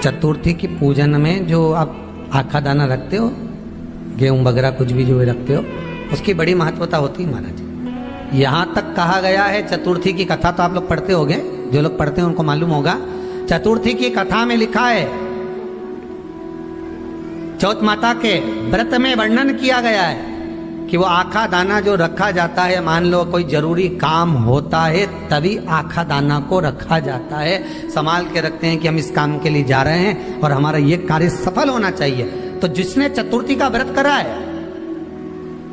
चतुर्थी की पूजन में जो आप आखा दाना रखते हो, गेहूं वगैरह कुछ भी जो भी रखते हो, उसकी बड़ी महत्वता होती है महाराज। यहाँ तक कहा गया है, चतुर्थी की कथा तो आप लोग पढ़ते होंगे, जो लोग पढ़ते हैं उनको मालूम होगा। चतुर्थी की कथा में लिखा है, चौथ माता के व्रत में वर्णन किया गया है कि वो आखा दाना जो रखा जाता है, मान लो कोई जरूरी काम होता है तभी आखा दाना को रखा जाता है, संभाल के रखते हैं कि हम इस काम के लिए जा रहे हैं और हमारा ये कार्य सफल होना चाहिए। तो जिसने चतुर्थी का व्रत करा है,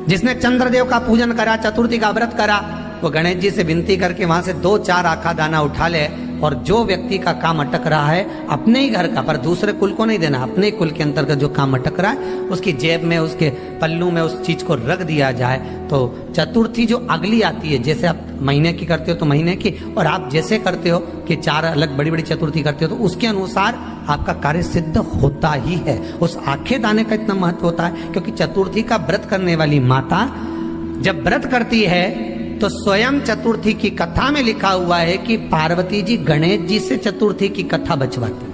जिसने चंद्रदेव का पूजन करा, चतुर्थी का व्रत करा, वो गणेश जी से विनती करके वहां से 2-4 आखा दाना उठा ले, और जो व्यक्ति का काम अटक रहा है अपने ही घर का, पर दूसरे कुल को नहीं देना, अपने ही कुल के अंतर्गत जो काम अटक रहा है उसकी जेब में, उसके पल्लू में उस चीज को रख दिया जाए। तो चतुर्थी जो अगली आती है, जैसे आप महीने की करते हो तो महीने की, और आप जैसे करते हो कि 4 अलग बड़ी बड़ी चतुर्थी करते हो तो उसके अनुसार आपका कार्य सिद्ध होता ही है। उस आखे दाने का इतना महत्व होता है क्योंकि चतुर्थी का व्रत करने वाली माता जब व्रत करती है तो स्वयं चतुर्थी की कथा में लिखा हुआ है कि पार्वती जी गणेश जी से चतुर्थी की कथा बचवाती।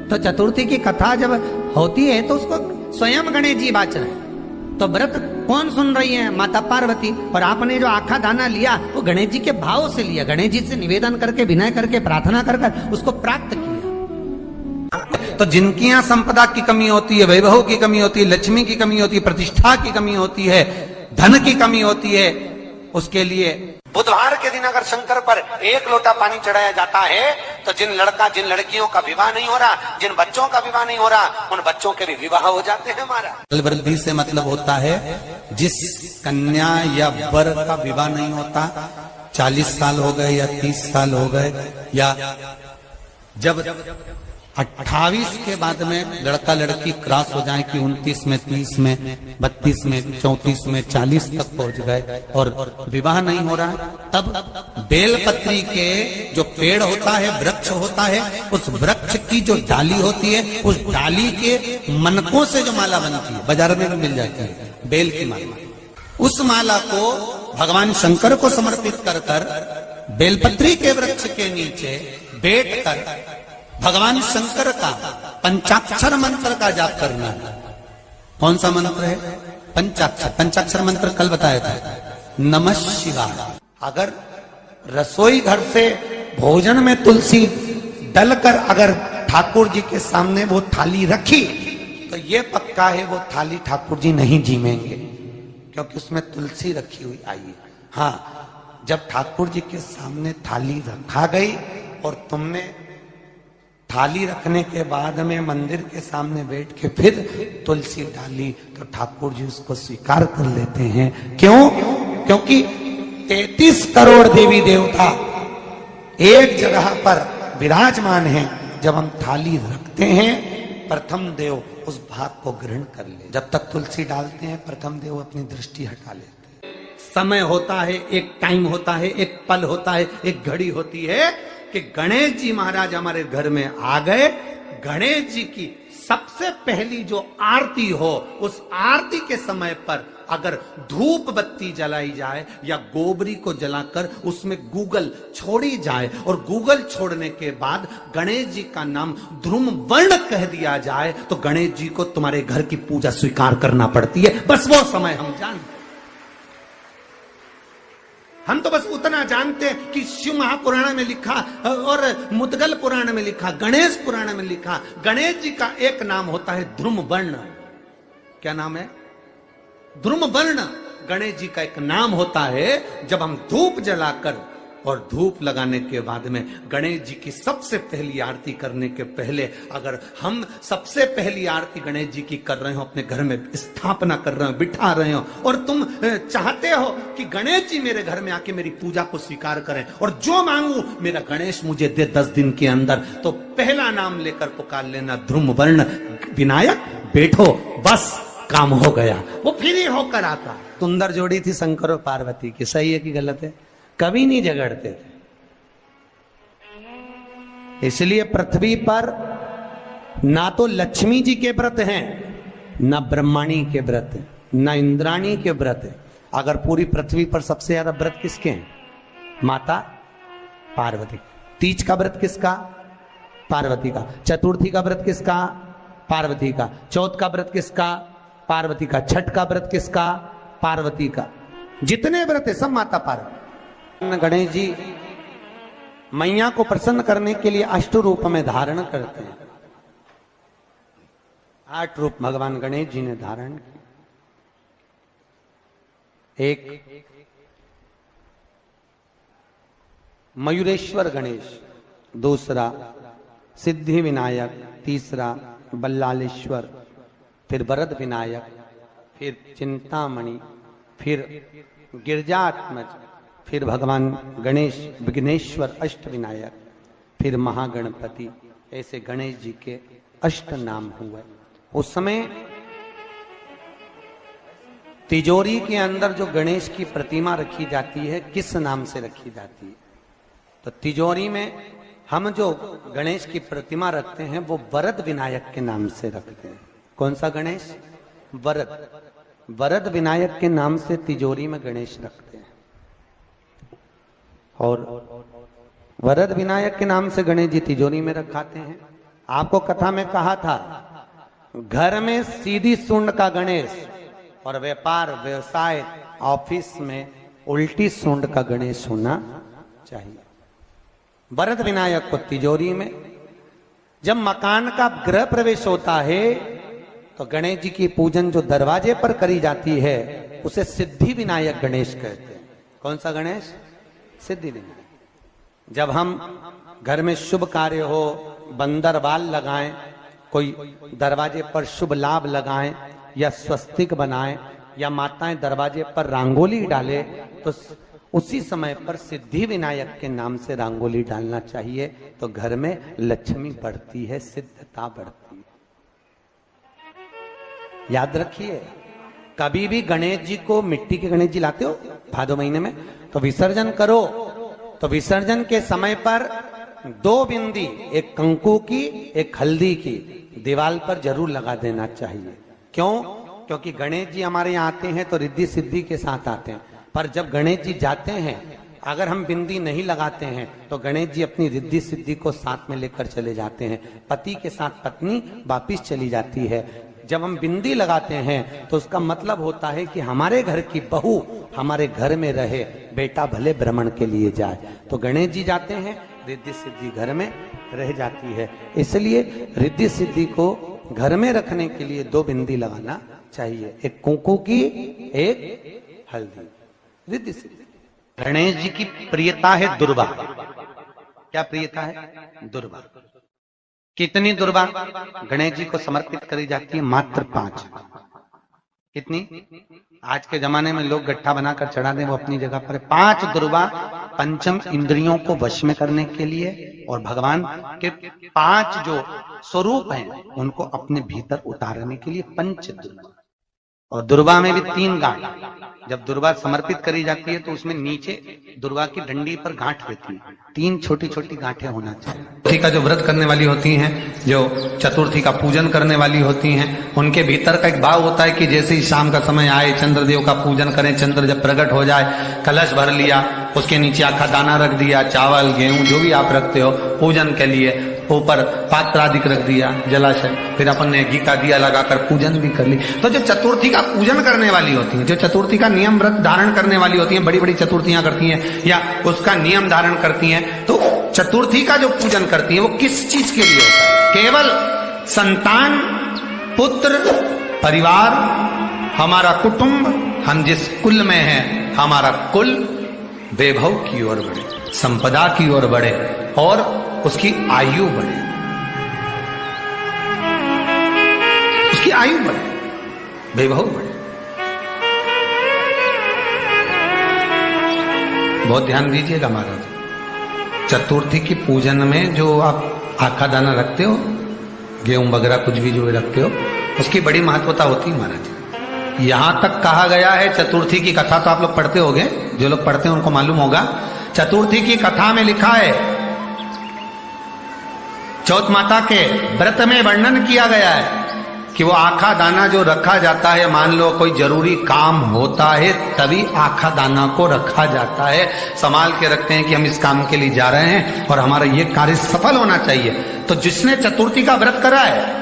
तो चतुर्थी की कथा जब होती है तो उसको स्वयं गणेश जी बाच रहे हैं। तो व्रत कौन सुन रही है? माता पार्वती। और आपने जो आखा दाना लिया वो गणेश जी के भाव से लिया, गणेश जी से निवेदन करके, विनय करके, प्रार्थना कर उसको प्राप्त किया। तो जिनकी यहाँ संपदा की कमी होती है, वैभव की कमी होती है, लक्ष्मी की कमी होती है, प्रतिष्ठा की कमी होती है, धन की कमी होती है, उसके लिए बुधवार के दिन अगर शंकर पर 1 लोटा पानी चढ़ाया जाता है तो जिन लड़कियों का विवाह नहीं हो रहा, जिन बच्चों का विवाह नहीं हो रहा, उन बच्चों के भी विवाह हो जाते हैं। हमारा वृद्धि से मतलब होता है जिस कन्या या वर का विवाह नहीं होता, 40 साल हो गए या 30 साल हो गए, या जब 28 के बाद में लड़का लड़की क्रॉस हो जाए कि 29 में, 30 में, 32 में, 34 में, 40 तक पहुंच गए और विवाह नहीं हो रहा है, तब बेलपत्री के जो पेड़ होता है, वृक्ष होता है, उस वृक्ष की जो डाली होती है, उस डाली के मनकों से जो माला बनती है, बाजार में भी मिल जाती है बेल की माला, उस माला को भगवान शंकर को समर्पित कर कर बेलपत्री के वृक्ष के नीचे बैठ कर भगवान शंकर का पंचाक्षर मंत्र का जाप करना है। कौन सा मंत्र है? पंचाक्षर। पंचाक्षर मंत्र कल बताया था, नमः शिवाय। अगर रसोई घर से भोजन में तुलसी डलकर अगर ठाकुर जी के सामने वो थाली रखी तो ये पक्का है वो थाली ठाकुर जी नहीं जीमेंगे, क्योंकि उसमें तुलसी रखी हुई आई है। हाँ, जब ठाकुर जी के सामने थाली रखा गई और तुमने थाली रखने के बाद में मंदिर के सामने बैठ के फिर तुलसी डाली तो ठाकुर जी उसको स्वीकार कर लेते हैं। क्यों? क्योंकि 33 करोड़ देवी देवता एक जगह पर विराजमान हैं। जब हम थाली रखते हैं, प्रथम देव उस भाग को ग्रहण कर ले। जब तक तुलसी डालते हैं, प्रथम देव अपनी दृष्टि हटा लेते हैं। समय होता है, एक टाइम होता है, एक पल होता है, एक घड़ी होती है कि गणेश जी महाराज हमारे घर में आ गए। गणेश जी की सबसे पहली जो आरती हो, उस आरती के समय पर अगर धूप बत्ती जलाई जाए या गोबरी को जलाकर उसमें गूगल छोड़ी जाए और गूगल छोड़ने के बाद गणेश जी का नाम ध्रुम वर्ण कह दिया जाए तो गणेश जी को तुम्हारे घर की पूजा स्वीकार करना पड़ती है। बस वो समय हम जानते, हम तो बस उतना जानते हैं कि शिव महापुराण में लिखा और मुद्गल पुराण में लिखा, गणेश पुराण में लिखा, गणेश जी का एक नाम होता है ध्रुम वर्ण। क्या नाम है? ध्रुम वर्ण गणेश जी का एक नाम होता है। जब हम धूप जलाकर और धूप लगाने के बाद में गणेश जी की सबसे पहली आरती करने के पहले अगर हम सबसे पहली आरती गणेश जी की कर रहे हो, अपने घर में स्थापना कर रहे हो, बिठा रहे हो, और तुम चाहते हो कि गणेश जी मेरे घर में आके मेरी पूजा को स्वीकार करें और जो मांगू मेरा गणेश मुझे दे 10 दिन के अंदर, तो पहला नाम लेकर पुकार लेना ध्रुम वर्ण विनायक, बैठो, बस काम हो गया। वो फिर ही होकर आता। सुंदर जोड़ी थी शंकर और पार्वती की, सही है कि गलत है? कभी नहीं झगड़ते थे। इसलिए पृथ्वी पर ना तो लक्ष्मी जी के व्रत हैं, ना ब्रह्माणी के व्रत हैं, ना इंद्राणी के व्रत हैं। अगर पूरी पृथ्वी पर सबसे ज्यादा व्रत किसके हैं? माता पार्वती। तीज का व्रत किसका? पार्वती का। चतुर्थी का व्रत किसका? पार्वती का। चौथ का व्रत किसका? पार्वती का। छठ का व्रत किसका? पार्वती का। जितने व्रत है सब माता पार्वती। गणेश जी मैया को प्रसन्न करने के लिए अष्ट रूप में धारण करते हैं। 8 रूप भगवान गणेश जी ने धारण किए। एक मयूरेश्वर गणेश, दूसरा सिद्धि विनायक, तीसरा बल्लालेश्वर, फिर वरद विनायक, फिर चिंतामणि, फिर गिरजात्मज, फिर भगवान गणेश विघ्नेश्वर अष्ट विनायक, फिर महागणपति। ऐसे गणेश जी के अष्ट नाम हुए। उस समय तिजोरी के अंदर जो गणेश की प्रतिमा रखी जाती है किस नाम से रखी जाती है? तो तिजोरी में हम जो गणेश की प्रतिमा रखते हैं वो वरद विनायक के नाम से रखते हैं। कौन सा गणेश? वरद। वरद विनायक के नाम से तिजोरी में गणेश रखते हैं। और वरद विनायक के नाम से गणेश जी तिजोरी में रखाते हैं। आपको कथा में कहा था घर में सीधी सूंड का गणेश और व्यापार व्यवसाय ऑफिस में उल्टी सूंड का गणेश होना चाहिए। वरद विनायक को तिजोरी में। जब मकान का गृह प्रवेश होता है तो गणेश जी की पूजन जो दरवाजे पर करी जाती है उसे सिद्धि विनायक गणेश कहते हैं। कौन सा गणेश? सिद्धि विनायक। जब हम घर में शुभ कार्य हो, बंदर बाल लगाएं, कोई दरवाजे पर शुभ लाभ लगाएं या स्वस्तिक बनाएं या माताएं दरवाजे पर रंगोली डाले तो उसी समय पर सिद्धि विनायक के नाम से रंगोली डालना चाहिए। तो घर में लक्ष्मी बढ़ती है, सिद्धता बढ़ती है। याद रखिए, कभी भी गणेश जी को, मिट्टी के गणेश जी लाते हो भादो महीने में, तो विसर्जन करो तो विसर्जन के समय पर 2 बिंदी, एक कंकु की एक हल्दी की, दीवार पर जरूर लगा देना चाहिए। क्यों? क्योंकि गणेश जी हमारे यहाँ आते हैं तो रिद्धि सिद्धि के साथ आते हैं, पर जब गणेश जी जाते हैं अगर हम बिंदी नहीं लगाते हैं तो गणेश जी अपनी रिद्धि सिद्धि को साथ में लेकर चले जाते हैं। पति के साथ पत्नी वापिस चली जाती है। जब हम बिंदी लगाते हैं तो उसका मतलब होता है कि हमारे घर की बहू हमारे घर में रहे, बेटा भले भ्रमण के लिए जाए। तो गणेश जी जाते हैं, रिद्धि सिद्धि घर में रह जाती है। इसलिए रिद्धि सिद्धि को घर में रखने के लिए 2 बिंदी लगाना चाहिए, एक कुंकू की एक हल्दी। रिद्धि सिद्धि। गणेश जी की प्रियता है दुर्वा। क्या प्रियता है? दुर्वा। कितनी दुर्वा गणेश जी को समर्पित करी जाती है? मात्र 5। कितनी? आज के जमाने में लोग गट्ठा बनाकर चढ़ा दें, वो अपनी जगह पर 5 दुर्वा पंचम इंद्रियों को वश में करने के लिए और भगवान के 5 जो स्वरूप हैं उनको अपने भीतर उतारने के लिए 5 दुर्वा। और दुर्वा में भी 3 गांठ। जब दुर्वा समर्पित करी जाती है तो उसमें नीचे दुर्वा की डंडी पर गांठ रहती है, 3 छोटी छोटी गांठें होना चाहिए। चतुर्थी का जो व्रत करने वाली होती हैं, जो चतुर्थी का पूजन करने वाली होती हैं, उनके भीतर का एक भाव होता है कि जैसे ही शाम का समय आए चंद्रदेव का पूजन करें। चंद्र जब प्रकट हो जाए, कलश भर लिया, उसके नीचे आखा दाना रख दिया, चावल गेहूं जो भी आप रखते हो पूजन के लिए, ऊपर पात्र आदि रख दिया, जलाशय, फिर अपन ने घी का दिया लगाकर पूजन भी कर ली। तो जो चतुर्थी का पूजन करने वाली होती है, जो चतुर्थी का नियम व्रत धारण करने वाली होती हैं, बड़ी बड़ी चतुर्थियां करती हैं या उसका नियम धारण करती हैं, तो चतुर्थी का जो पूजन करती है वो किस चीज के लिए होता है? केवल संतान, पुत्र, परिवार, हमारा कुटुंब, हम जिस कुल में हैं, हमारा कुल वैभव की ओर बढ़े, संपदा की ओर बढ़े और उसकी आयु बढ़े, उसकी आयु बढ़े, वैभव बढ़े। बहुत ध्यान दीजिएगा महाराज। चतुर्थी की पूजन में जो आप आखा दाना रखते हो, गेहूं वगैरह कुछ भी जो रखते हो, उसकी बड़ी महत्वता होती है महाराज। यहां तक कहा गया है, चतुर्थी की कथा तो आप लोग पढ़ते होंगे, जो लोग पढ़ते हैं उनको मालूम होगा। चतुर्थी की कथा में लिखा है, चौथ माता के व्रत में वर्णन किया गया है कि वो आखा दाना जो रखा जाता है, मान लो कोई जरूरी काम होता है तभी आखा दाना को रखा जाता है, संभाल के रखते हैं कि हम इस काम के लिए जा रहे हैं और हमारा ये कार्य सफल होना चाहिए। तो जिसने चतुर्थी का व्रत करा है,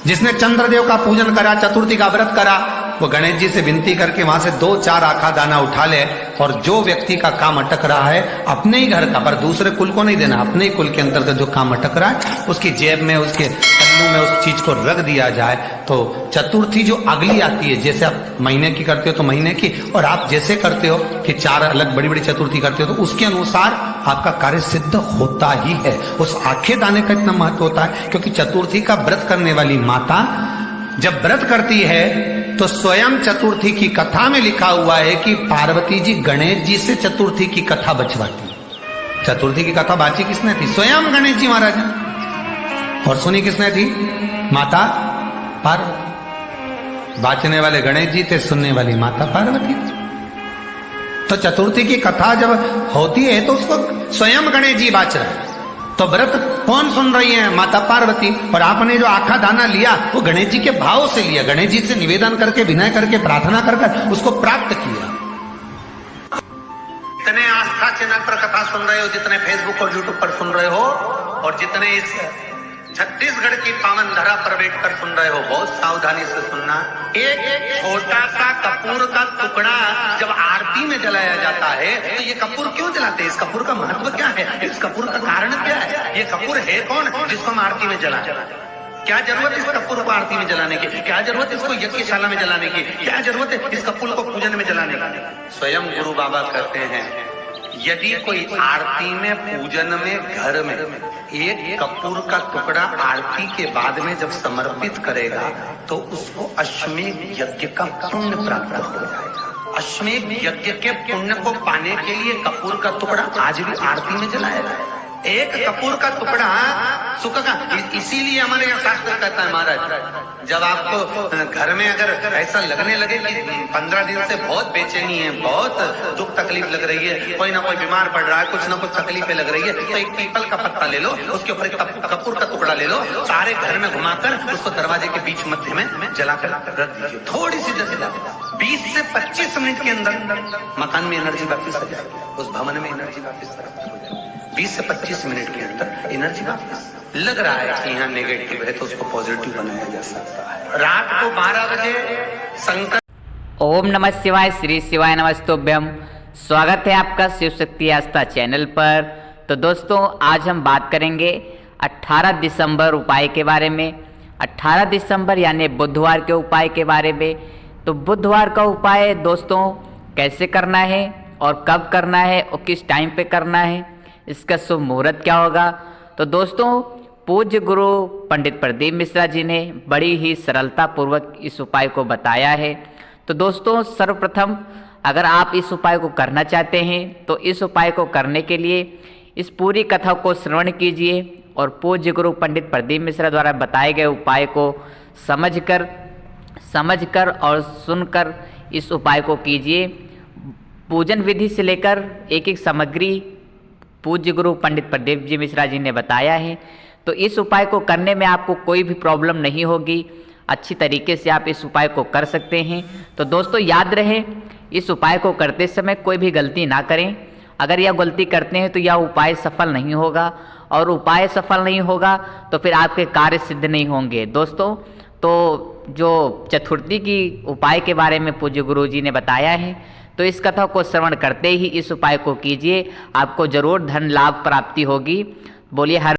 जिसने चंद्रदेव का पूजन करा, चतुर्थी का व्रत करा, वो गणेश जी से विनती करके वहां से 2-4 आखा दाना उठा ले, और जो व्यक्ति का काम अटक रहा है अपने ही घर का, पर दूसरे कुल को नहीं देना, अपने ही कुल के अंतर्गत जो काम अटक रहा है उसकी जेब में, उसके पल्लू में उस चीज को रख दिया जाए, तो चतुर्थी जो अगली आती है, जैसे आप महीने की करते हो तो महीने की, और आप जैसे करते हो कि 4 अलग बड़ी बड़ी चतुर्थी करते हो, तो उसके अनुसार आपका कार्य सिद्ध होता ही है। उस आखे दाने का इतना महत्व होता है क्योंकि चतुर्थी का व्रत करने वाली माता जब व्रत करती है तो स्वयं चतुर्थी की कथा में लिखा हुआ है कि पार्वती जी गणेश जी से चतुर्थी की कथा बचवाती। चतुर्थी की कथा बाची किसने थी? स्वयं गणेश जी महाराज। और सुनी किसने थी? माता पार्वती। बाचने वाले गणेश जी थे, सुनने वाली माता पार्वती थी। तो चतुर्थी की कथा जब होती है तो उसको स्वयं गणेश जी बाच रहे हैं, तो व्रत कौन सुन रही है? माता पार्वती। और आपने जो आखा दाना लिया वो गणेश जी के भाव से लिया, गणेश जी से निवेदन करके, विनय करके, प्रार्थना कर उसको प्राप्त किया। जितने आस्था चैनल पर कथा सुन रहे हो, जितने फेसबुक और यूट्यूब पर सुन रहे हो, और जितने इस छत्तीसगढ़ की पावन धरा पर बैठकर सुन रहे हो, बहुत सावधानी से सुनना। एक छोटा सा कपूर का टुकड़ा जब आरती में जलाया जाता है तो ये कपूर क्यों जलाते हैं? इस कपूर का महत्व क्या है? इस कपूर का कारण क्या है? ये कपूर है कौन जिसको हम आरती में जला? क्या जरूरत इस कपूर को आरती में जलाने की? क्या जरूरत इसको यज्ञशाला में जलाने की? क्या जरूरत है इस कपूर को पूजन में जलाने की? स्वयं गुरु बाबा कहते हैं यदि कोई आरती में, पूजन में, घर में एक कपूर का टुकड़ा आरती के बाद में जब समर्पित करेगा तो उसको अश्वमेध यज्ञ का पुण्य प्राप्त हो जाएगा। अश्वमेध यज्ञ के पुण्य को पाने के लिए कपूर का टुकड़ा आज भी आरती में जलाया जाए। एक कपूर का टुकड़ा सुख का, इसीलिए हमारे यहाँ शास्त्र कहता है महाराज, जब आपको घर में अगर ऐसा लगने लगे कि 15 दिन से बहुत बेचैनी है, बहुत दुख तकलीफ लग रही है, कोई ना कोई बीमार पड़ रहा है, कुछ ना कुछ तकलीफें लग रही है, तो एक पीपल का पत्ता ले लो, उसके ऊपर एक कपूर का टुकड़ा ले लो, सारे घर में घुमाकर उसको दरवाजे के बीच मध्य में जलाकर रख दीजिए। थोड़ी सी जला 20 से 25 मिनट के अंदर मकान में एनर्जी वापिस आ जाएगी, उस भवन में एनर्जी वापिस आ जाएगी। 20 से 25 मिनट के अंदर एनर्जी वापस। लग रहा है कि यहाँ नेगेटिव है तो उसको पॉजिटिव बनाया जा सकता है। रात को 12 बजे शंकर। ओम नमः शिवाय, श्री शिवाय नमस्तुभ्यम। स्वागत है आपका शिव शक्ति आस्था चैनल पर। तो दोस्तों आज हम बात करेंगे 18 दिसंबर उपाय के बारे में। 18 दिसंबर यानी बुधवार के उपाय के बारे में। तो बुधवार का उपाय दोस्तों कैसे करना है और कब करना है और किस टाइम पे करना है, इसका शुभ मुहूर्त क्या होगा। तो दोस्तों पूज्य गुरु पंडित प्रदीप मिश्रा जी ने बड़ी ही सरलता पूर्वक इस उपाय को बताया है। तो दोस्तों सर्वप्रथम अगर आप इस उपाय को करना चाहते हैं तो इस उपाय को करने के लिए इस पूरी कथा को श्रवण कीजिए और पूज्य गुरु पंडित प्रदीप मिश्रा द्वारा बताए गए उपाय को समझकर और सुनकर इस उपाय को कीजिए। पूजन विधि से लेकर एक एक सामग्री पूज्य गुरु पंडित प्रदीप जी मिश्रा जी ने बताया है। तो इस उपाय को करने में आपको कोई भी प्रॉब्लम नहीं होगी, अच्छी तरीके से आप इस उपाय को कर सकते हैं। तो दोस्तों याद रहे इस उपाय को करते समय कोई भी गलती ना करें। अगर यह गलती करते हैं तो यह उपाय सफल नहीं होगा, और उपाय सफल नहीं होगा तो फिर आपके कार्य सिद्ध नहीं होंगे। दोस्तों तो जो चतुर्थी की उपाय के बारे में पूज्य गुरु जी ने बताया है, तो इस कथा को श्रवण करते ही इस उपाय को कीजिए, आपको जरूर धन लाभ प्राप्ति होगी। बोलिए हर